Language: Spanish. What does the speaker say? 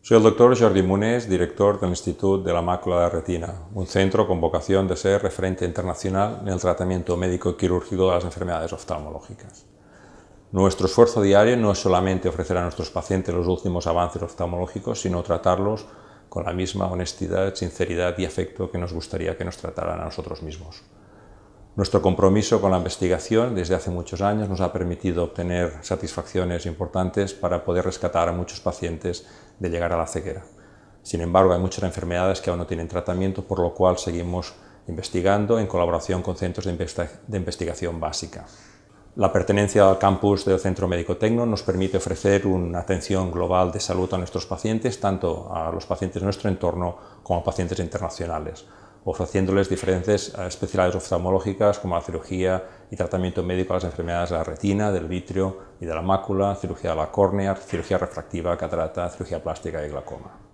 Soy el doctor Jordi Munés, director del Institut de la Màcula de la Retina, un centro con vocación de ser referente internacional en el tratamiento médico y quirúrgico de las enfermedades oftalmológicas. Nuestro esfuerzo diario no es solamente ofrecer a nuestros pacientes los últimos avances oftalmológicos, sino tratarlos con la misma honestidad, sinceridad y afecto que nos gustaría que nos trataran a nosotros mismos. Nuestro compromiso con la investigación desde hace muchos años nos ha permitido obtener satisfacciones importantes para poder rescatar a muchos pacientes de llegar a la ceguera. Sin embargo, hay muchas enfermedades que aún no tienen tratamiento, por lo cual seguimos investigando en colaboración con centros de investigación básica. La pertenencia al campus del Centro Médico Tecno nos permite ofrecer una atención global de salud a nuestros pacientes, tanto a los pacientes de nuestro entorno como a pacientes internacionales, ofreciéndoles diferentes especialidades oftalmológicas como la cirugía y tratamiento médico a las enfermedades de la retina, del vítreo y de la mácula, cirugía de la córnea, cirugía refractiva, catarata, cirugía plástica y glaucoma.